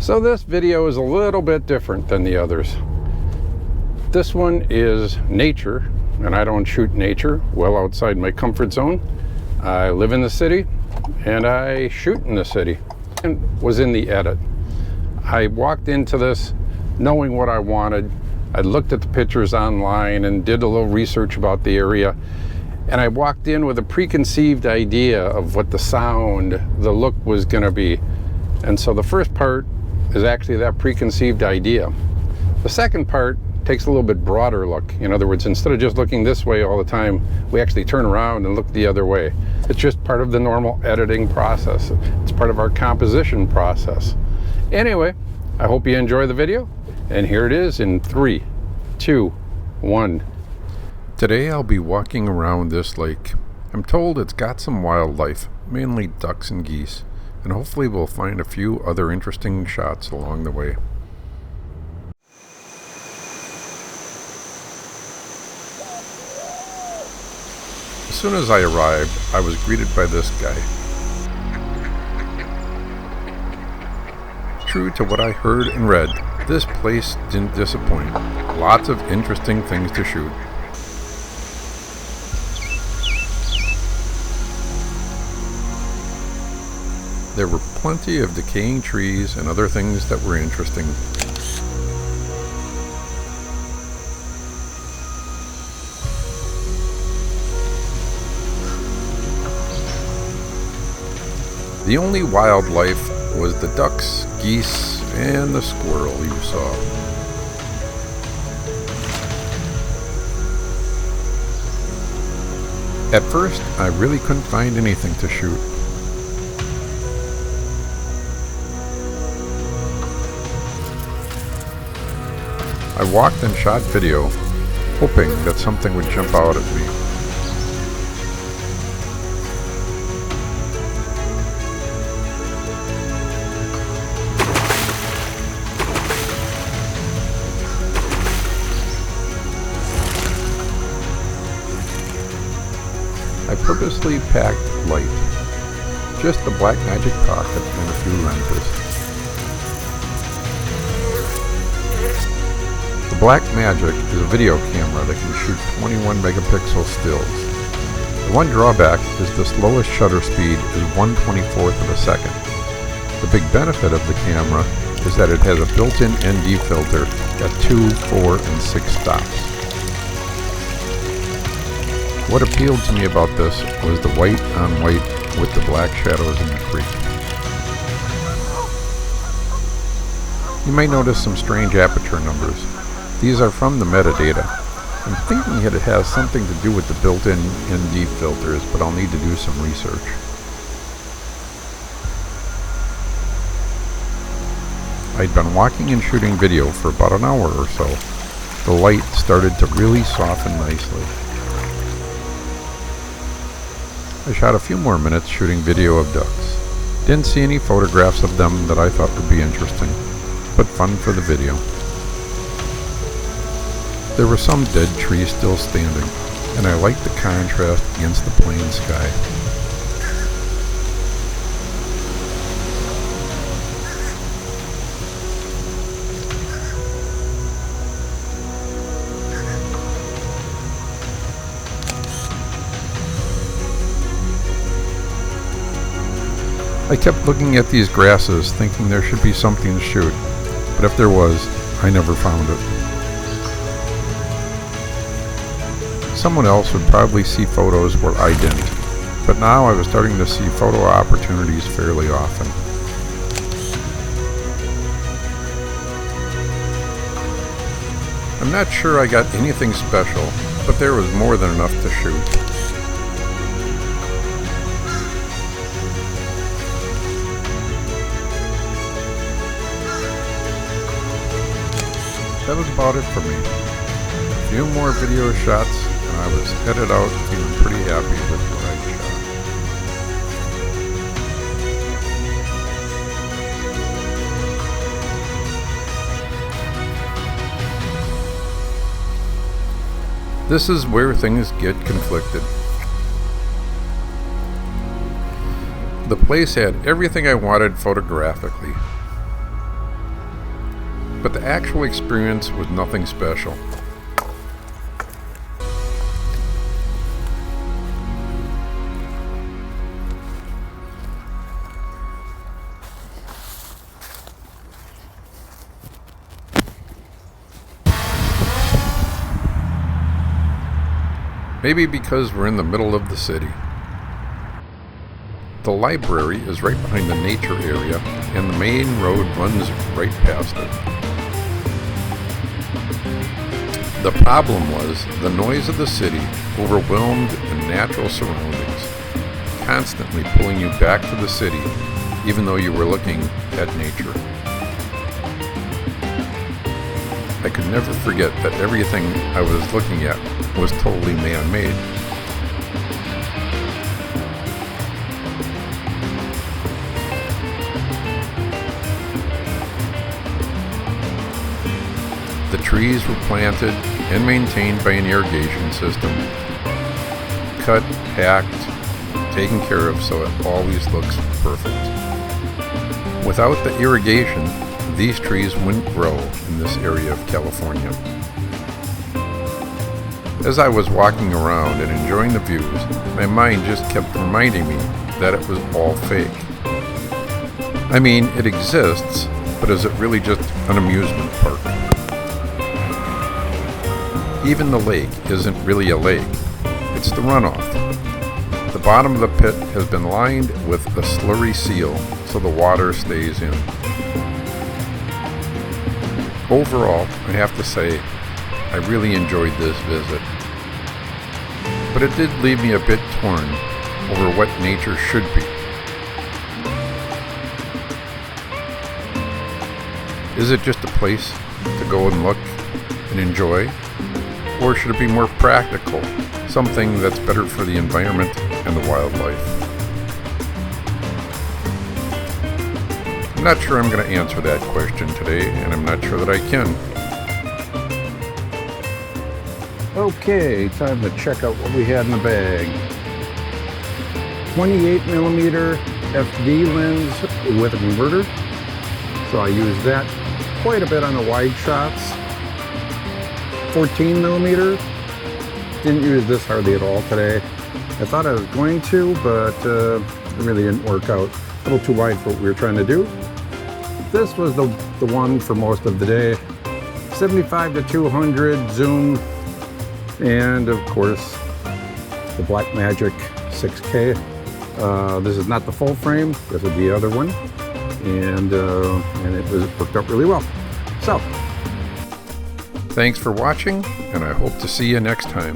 So this video is a little bit different than the others. This one is nature, and I don't shoot nature well outside my comfort zone. I live in the city and I shoot in the city, and was in the edit. I walked into this knowing what I wanted. I looked at the pictures online and did a little research about the area, and I walked in with a preconceived idea of what the sound, the look was going to be. And so the first part is actually that preconceived idea. The second part takes a little bit broader look. In other words, instead of just looking this way all the time, we actually turn around and look the other way. It's just part of the normal editing process. It's part of our composition process. Anyway, I hope you enjoy the video, and here it is in 3, 2, 1. Today I'll be walking around this lake. I'm told it's got some wildlife, mainly ducks and geese, and hopefully we'll find a few other interesting shots along the way. As soon as I arrived, I was greeted by this guy. True to what I heard and read, this place didn't disappoint. Lots of interesting things to shoot. There were plenty of decaying trees and other things that were interesting. The only wildlife was the ducks, geese, and the squirrel you saw. At first, I really couldn't find anything to shoot. I walked and shot video, hoping that something would jump out at me. I purposely packed light, just the Blackmagic Pocket and a few lenses. The Blackmagic is a video camera that can shoot 21 megapixel stills. The one drawback is the slowest shutter speed is 1/24th of a second. The big benefit of the camera is that it has a built-in ND filter at 2, 4, and 6 stops. What appealed to me about this was the white on white with the black shadows in the creek. You may notice some strange aperture numbers. These are from the metadata. I'm thinking that it has something to do with the built-in ND filters, but I'll need to do some research. I'd been walking and shooting video for about an hour or so. The light started to really soften nicely. I shot a few more minutes shooting video of ducks. Didn't see any photographs of them that I thought would be interesting, but fun for the video. There were some dead trees still standing, and I liked the contrast against the plain sky. I kept looking at these grasses, thinking there should be something to shoot, but if there was, I never found it. Someone else would probably see photos where I didn't, but now I was starting to see photo opportunities fairly often. I'm not sure I got anything special, but there was more than enough to shoot. That was about it for me. A few more video shots, and I was headed out feeling pretty happy with what I shot. This is where things get conflicted. The place had everything I wanted photographically. but the actual experience was nothing special. Maybe because we're in the middle of the city. The library is right behind the nature area, and the main road runs right past it. The problem was the noise of the city overwhelmed the natural surroundings, constantly pulling you back to the city, even though you were looking at nature. I could never forget that everything I was looking at was totally man-made. The trees were planted and maintained by an irrigation system, cut, hacked, taken care of so it always looks perfect. Without the irrigation, these trees wouldn't grow in this area of California. As I was walking around and enjoying the views, my mind just kept reminding me that it was all fake. I mean, it exists, but is it really just an amusement park? Even the lake isn't really a lake, it's the runoff. The bottom of the pit has been lined with a slurry seal so the water stays in. Overall, I have to say, I really enjoyed this visit. But it did leave me a bit torn over what nature should be. Is it just a place to go and look and enjoy? Or should it be more practical, something that's better for the environment and the wildlife? I'm not sure I'm going to answer that question today, and I'm not sure that I can. Okay, time to check out what we had in the bag. 28mm FD lens with a converter. So I used that quite a bit on the wide shots. 14mm. Didn't use this hardly at all today. I thought I was going to, but it really didn't work out. A little too wide for what we were trying to do. This was the one for most of the day. 75-200 zoom, and of course the Blackmagic 6K. This is not the full frame. This is the other one, and it worked out really well. So, thanks for watching, and I hope to see you next time.